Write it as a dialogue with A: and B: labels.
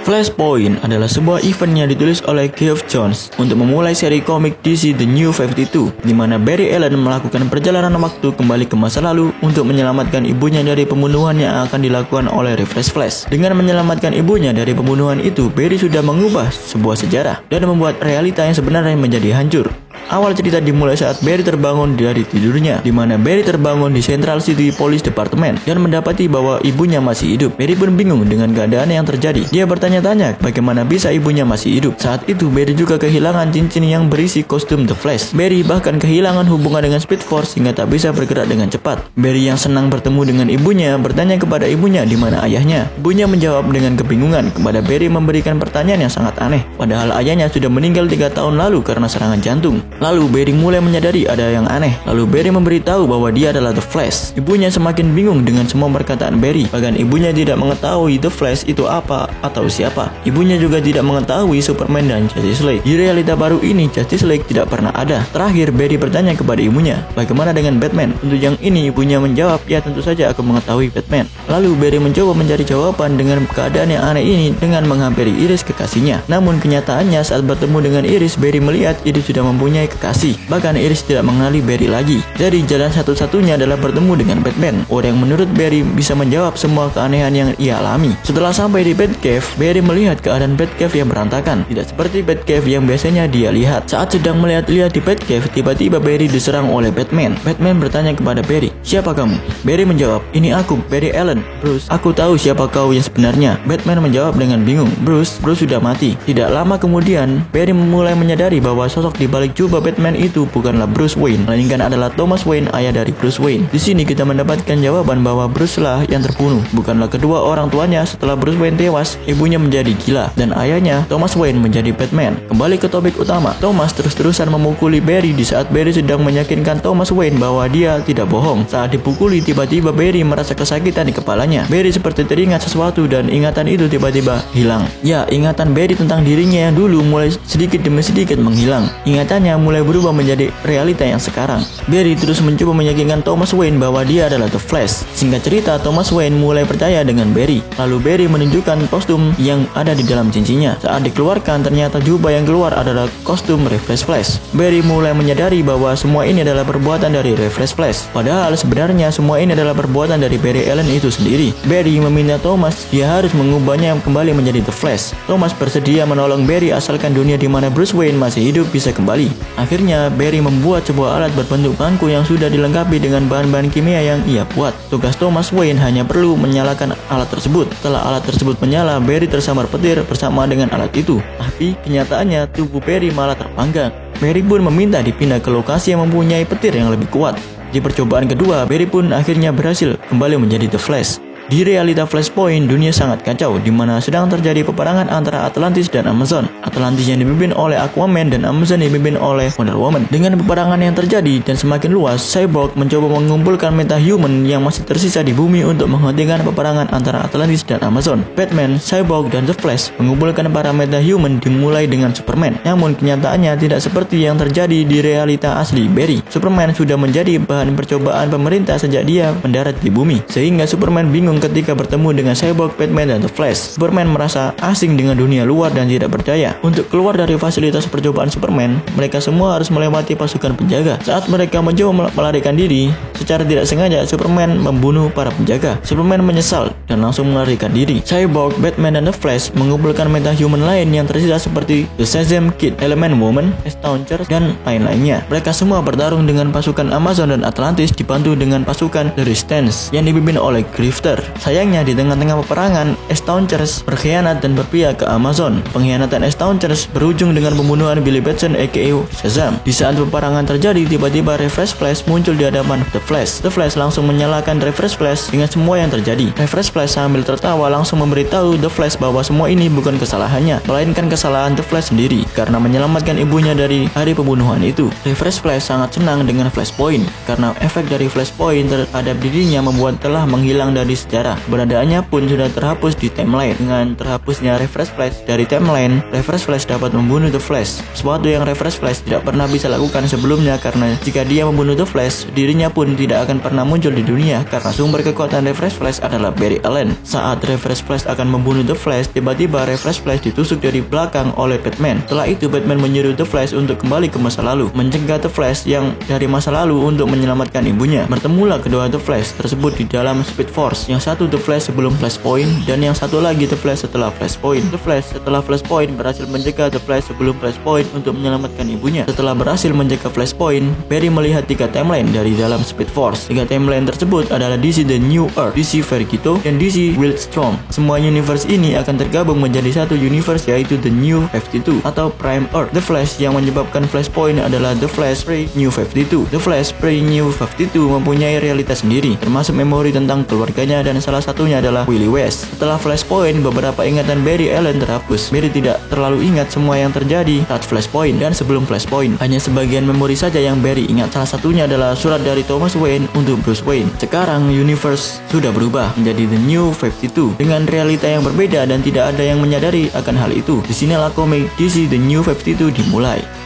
A: Flashpoint adalah sebuah event yang ditulis oleh Geoff Johns untuk memulai seri komik DC The New 52, di mana Barry Allen melakukan perjalanan waktu kembali ke masa lalu untuk menyelamatkan ibunya dari pembunuhan yang akan dilakukan oleh Reverse Flash. Dengan menyelamatkan ibunya dari pembunuhan itu, Barry sudah mengubah sebuah sejarah dan membuat realita yang sebenarnya menjadi hancur. Awal cerita dimulai saat Barry terbangun dari tidurnya, di mana Barry terbangun di Central City Police Department dan mendapati bahwa ibunya masih hidup. Barry pun bingung dengan keadaan yang terjadi. Dia bertanya-tanya bagaimana bisa ibunya masih hidup. Saat itu Barry juga kehilangan cincin yang berisi kostum The Flash. Barry bahkan kehilangan hubungan dengan Speed Force sehingga tak bisa bergerak dengan cepat. Barry yang senang bertemu dengan ibunya bertanya kepada ibunya di mana ayahnya. Ibunya menjawab dengan kebingungan kepada Barry, memberikan pertanyaan yang sangat aneh. Padahal ayahnya sudah meninggal 3 tahun lalu karena serangan jantung. Lalu Barry mulai menyadari ada yang aneh. Lalu Barry memberitahu bahwa dia adalah The Flash. Ibunya semakin bingung dengan semua perkataan Barry. Bahkan ibunya tidak mengetahui The Flash itu apa atau siapa. Ibunya juga tidak mengetahui Superman dan Justice League. Di realita baru ini, Justice League tidak pernah ada. Terakhir Barry bertanya kepada ibunya, bagaimana dengan Batman? Untuk yang ini ibunya menjawab, ya tentu saja aku mengetahui Batman. Lalu Barry mencoba mencari jawaban dengan keadaan yang aneh ini dengan menghampiri Iris kekasihnya. Namun kenyataannya saat bertemu dengan Iris, Barry melihat Iris sudah mempunyai kekasih. Bahkan Iris tidak mengenali Barry lagi. Jadi jalan satu-satunya adalah bertemu dengan Batman, orang yang menurut Barry bisa menjawab semua keanehan yang ia alami. Setelah sampai di Batcave, Barry melihat keadaan Batcave yang berantakan, tidak seperti Batcave yang biasanya dia lihat. Saat sedang melihat-lihat di Batcave, tiba-tiba Barry diserang oleh Batman. Batman bertanya kepada Barry, siapa kamu? Barry menjawab, ini aku, Barry Allen. Bruce, aku tahu siapa kau yang sebenarnya. Batman menjawab dengan bingung, Bruce sudah mati. Tidak lama kemudian, Barry mulai menyadari bahwa sosok di balik jubah Batman itu bukanlah Bruce Wayne, melainkan adalah Thomas Wayne, ayah dari Bruce Wayne. Di sini kita mendapatkan jawaban bahwa Bruce lah yang terbunuh, bukanlah kedua orang tuanya. Setelah Bruce Wayne tewas, ibunya menjadi gila dan ayahnya Thomas Wayne menjadi Batman. Kembali ke topik utama, Thomas terus-terusan memukuli Barry di saat Barry sedang meyakinkan Thomas Wayne bahwa dia tidak bohong. Saat dipukuli, tiba-tiba Barry merasa kesakitan di kepalanya. Barry seperti teringat sesuatu dan ingatan itu tiba-tiba hilang. Ya, ingatan Barry tentang dirinya yang dulu mulai sedikit demi sedikit menghilang. Ingatannya mulai berubah menjadi realita yang sekarang. Barry terus mencoba meyakinkan Thomas Wayne bahwa dia adalah The Flash. Singkat cerita, Thomas Wayne mulai percaya dengan Barry. Lalu Barry menunjukkan kostum yang ada di dalam cincinnya. Saat dikeluarkan, ternyata jubah yang keluar adalah kostum Reverse Flash. Barry mulai menyadari bahwa semua ini adalah perbuatan dari Reverse Flash. Padahal sebenarnya semua ini adalah perbuatan dari Barry Allen itu sendiri. Barry meminta Thomas dia harus mengubahnya kembali menjadi The Flash. Thomas bersedia menolong Barry asalkan dunia di mana Bruce Wayne masih hidup bisa kembali. Akhirnya Barry membuat sebuah alat berbentuk bangku yang sudah dilengkapi dengan bahan-bahan kimia yang ia buat. Tugas Thomas Wayne hanya perlu menyalakan alat tersebut. Setelah alat tersebut menyala, Barry tersambar petir bersama dengan alat itu. Tapi kenyataannya tubuh Barry malah terpanggang. Barry pun meminta dipindah ke lokasi yang mempunyai petir yang lebih kuat. Di percobaan kedua, Barry pun akhirnya berhasil kembali menjadi The Flash. Di realita Flashpoint, dunia sangat kacau, di mana sedang terjadi peperangan antara Atlantis dan Amazon. Atlantis yang dipimpin oleh Aquaman dan Amazon dipimpin oleh Wonder Woman. Dengan peperangan yang terjadi dan semakin luas, Cyborg mencoba mengumpulkan metahuman yang masih tersisa di bumi untuk menghentikan peperangan antara Atlantis dan Amazon. Batman, Cyborg, dan The Flash mengumpulkan para metahuman dimulai dengan Superman. Namun kenyataannya tidak seperti yang terjadi di realita asli Barry. Superman sudah menjadi bahan percobaan pemerintah sejak dia mendarat di bumi, sehingga Superman bingung ketika bertemu dengan Cyborg, Batman, dan The Flash. Superman merasa asing dengan dunia luar dan tidak percaya. Untuk keluar dari fasilitas percobaan Superman, mereka semua harus melewati pasukan penjaga. Saat mereka mencoba melarikan diri, secara tidak sengaja Superman membunuh para penjaga. Superman menyesal dan langsung melarikan diri. Cyborg, Batman, dan The Flash mengumpulkan metahuman lain yang tersisa seperti The Shazam Kid, Element Woman, Astounders, dan lain-lainnya. Mereka semua bertarung dengan pasukan Amazon dan Atlantis dibantu dengan pasukan The Resistance yang dipimpin oleh Grifter. Sayangnya di tengah-tengah peperangan, Astounders berkhianat dan berpihak ke Amazon. Pengkhianatan Astounders berujung dengan pembunuhan Billy Batson aka Shazam. Di saat peperangan terjadi, tiba-tiba Reverse Flash muncul di hadapan The Flash. The Flash langsung menyalahkan Reverse Flash dengan semua yang terjadi. Reverse Flash sambil tertawa langsung memberitahu The Flash bahwa semua ini bukan kesalahannya, melainkan kesalahan The Flash sendiri karena menyelamatkan ibunya dari hari pembunuhan itu. Reverse Flash sangat senang dengan Flashpoint karena efek dari Flashpoint terhadap dirinya membuat telah menghilang dari sejarah. Keberadaannya pun sudah terhapus di timeline. Dengan terhapusnya Reverse Flash dari timeline, Reverse Flash dapat membunuh The Flash, sesuatu yang Reverse Flash tidak pernah bisa lakukan sebelumnya, karena jika dia membunuh The Flash, dirinya pun tidak akan pernah muncul di dunia karena sumber kekuatan Reverse Flash adalah Barry Allen. Saat Reverse Flash akan membunuh The Flash, tiba-tiba Reverse Flash ditusuk dari belakang oleh Batman. Setelah itu Batman menyuruh The Flash untuk kembali ke masa lalu, mencegah The Flash yang dari masa lalu untuk menyelamatkan ibunya. Bertemulah kedua The Flash tersebut di dalam Speed Force, yang satu The Flash sebelum Flashpoint dan yang satu lagi The Flash setelah Flashpoint. The Flash setelah Flashpoint berhasil mencegah The Flash sebelum Flashpoint untuk menyelamatkan ibunya. Setelah berhasil mencegah Flashpoint, Barry melihat 3 timeline dari dalam Speed Force. 3 timeline tersebut adalah DC The New Earth, DC Vergito, dan DC Wildstorm. Semua universe ini akan tergabung menjadi satu universe, yaitu The New 52 atau Prime Earth. The Flash yang menyebabkan Flashpoint adalah The Flash Pre-New 52. The Flash Pre-New 52 mempunyai realitas sendiri, termasuk memori tentang keluarganya, dan salah satunya adalah Wily West. Setelah Flashpoint, beberapa ingatan Barry Allen terhapus. Barry tidak terlalu ingat semua yang terjadi saat Flashpoint dan sebelum Flashpoint. Hanya sebagian memori saja yang Barry ingat. Salah satunya adalah surat dari Thomas Wayne untuk Bruce Wayne. Sekarang universe sudah berubah menjadi The New 52 dengan realita yang berbeda dan tidak ada yang menyadari akan hal itu. Disinilah komik DC The New 52 dimulai.